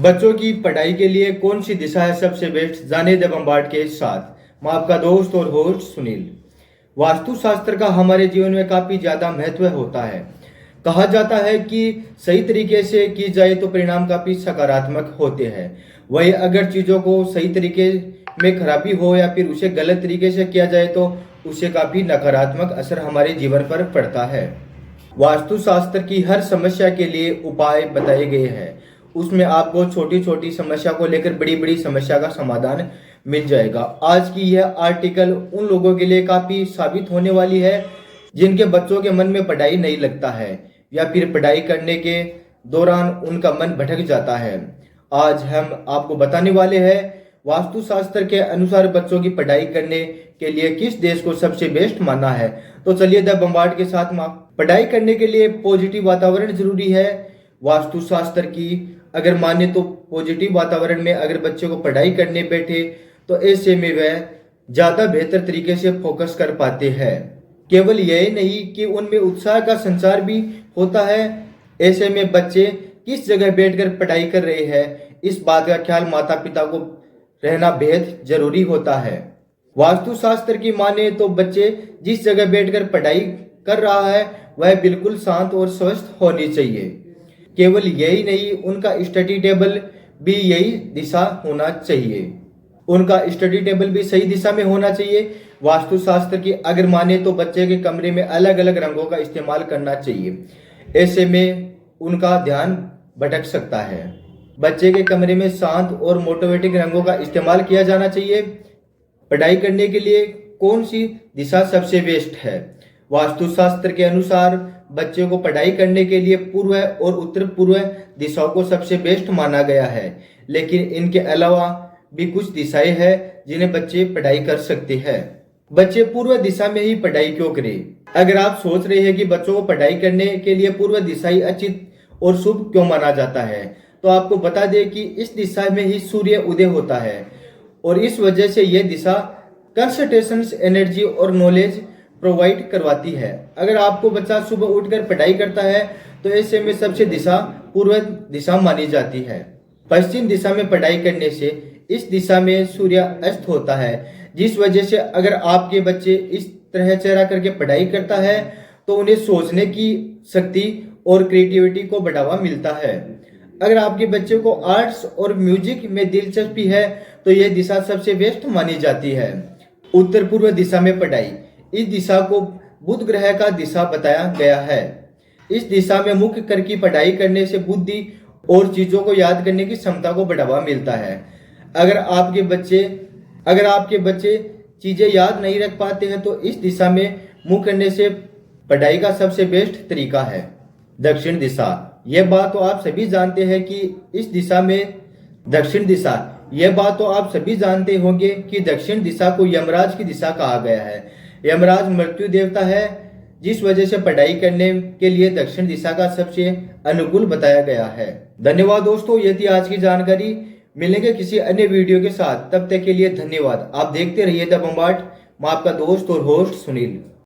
बच्चों की पढ़ाई के लिए कौन सी दिशा है सबसे बेस्ट, जाने द बम्बार्ड के साथ। मैं आपका दोस्त और होस्ट सुनील। वास्तुशास्त्र का हमारे जीवन में काफी ज्यादा महत्व होता है। कहा जाता है कि सही तरीके से की जाए तो परिणाम काफी सकारात्मक होते हैं। वही अगर चीजों को सही तरीके में खराबी हो या फिर उसे गलत तरीके से किया जाए तो उसे काफी नकारात्मक असर हमारे जीवन पर पड़ता है। वास्तुशास्त्र की हर समस्या के लिए उपाय बताए गए हैं। उसमें आपको छोटी छोटी समस्या को लेकर बड़ी बड़ी समस्या का समाधान मिल जाएगा। आज की यह आर्टिकल उन लोगों के लिए काफी साबित होने वाली है जिनके बच्चों के मन में पढ़ाई नहीं लगता है या फिर पढ़ाई करने के दौरान उनका मन भटक जाता है। आज हम आपको बताने वाले हैं वास्तुशास्त्र के अनुसार बच्चों की पढ़ाई करने के लिए किस देश को सबसे बेस्ट माना है। तो चलिए द बम्बार्ड के साथ पढ़ाई करने के लिए पॉजिटिव वातावरण जरूरी है। वास्तुशास्त्र की अगर माने तो पॉजिटिव वातावरण में अगर बच्चे को पढ़ाई करने बैठे तो ऐसे में वह ज्यादा बेहतर तरीके से फोकस कर पाते हैं। केवल यही नहीं कि उनमें उत्साह का संचार भी होता है। ऐसे में बच्चे किस जगह बैठकर पढ़ाई कर रहे हैं इस बात का ख्याल माता पिता को रहना बेहद जरूरी होता है। वास्तुशास्त्र की माने तो बच्चे जिस जगह बैठकर पढ़ाई कर रहा है वह बिल्कुल शांत और स्वस्थ होनी चाहिए। केवल यही नहीं, उनका स्टडी टेबल भी यही दिशा होना चाहिए। उनका स्टडी टेबल भी सही दिशा में होना चाहिए। वास्तुशास्त्र की अगर माने तो बच्चे के कमरे में अलग अलग रंगों का इस्तेमाल करना चाहिए। ऐसे में उनका ध्यान भटक सकता है। बच्चे के कमरे में शांत और मोटिवेटिंग रंगों का इस्तेमाल किया जाना चाहिए। पढ़ाई करने के लिए कौन सी दिशा सबसे बेस्ट है। वास्तुशास्त्र के अनुसार बच्चे को पढ़ाई करने के लिए पूर्व और उत्तर पूर्व दिशाओं को सबसे बेस्ट माना गया है, लेकिन इनके अलावा भी कुछ दिशाएं हैं जिन्हें बच्चे पढ़ाई कर सकते हैं। बच्चे पूर्व दिशा में ही पढ़ाई क्यों करें। अगर आप सोच रहे हैं कि बच्चों को पढ़ाई करने के लिए पूर्व दिशा ही अच्छी और शुभ क्यों माना जाता है, तो आपको बता दें कि इस दिशा में ही सूर्य उदय होता है और इस वजह से यह दिशा कंसंट्रेशन, एनर्जी और नॉलेज प्रोवाइड करवाती है। अगर आपको बच्चा सुबह उठकर पढ़ाई करता है तो ऐसे में सबसे दिशा पूर्व दिशा मानी जाती है। पश्चिम दिशा में पढ़ाई करने से इस दिशा में सूर्य अस्त होता है, जिस वजह से अगर आपके बच्चे इस तरह चेहरा करके पढ़ाई करता है तो उन्हें सोचने की शक्ति और क्रिएटिविटी को बढ़ावा मिलता है। अगर आपके बच्चे को आर्ट्स और म्यूजिक में दिलचस्पी है तो यह दिशा सबसे बेस्ट मानी जाती है। उत्तर पूर्व दिशा में पढ़ाई, इस दिशा को बुध ग्रह का दिशा बताया गया है। इस दिशा में मुख्य कर की पढ़ाई करने से बुद्धि और चीजों को याद करने की क्षमता को बढ़ावा मिलता है। अगर आपके बच्चे चीजें याद नहीं रख पाते हैं तो इस दिशा में मुँह करने से पढ़ाई का सबसे बेस्ट तरीका है। दक्षिण दिशा, यह बात तो आप सभी जानते हैं कि इस दिशा में दक्षिण दिशा, यह बात तो आप सभी जानते होंगे कि दक्षिण दिशा को यमराज की दिशा कहा गया है। यमराज मृत्यु देवता है, जिस वजह से पढ़ाई करने के लिए दक्षिण दिशा का सबसे अनुकूल बताया गया है। धन्यवाद दोस्तों, ये थी आज की जानकारी। मिलेंगे किसी अन्य वीडियो के साथ, तब तक के लिए धन्यवाद। आप देखते रहिए द बम्बार्ड। मैं आपका दोस्त और होस्ट सुनील।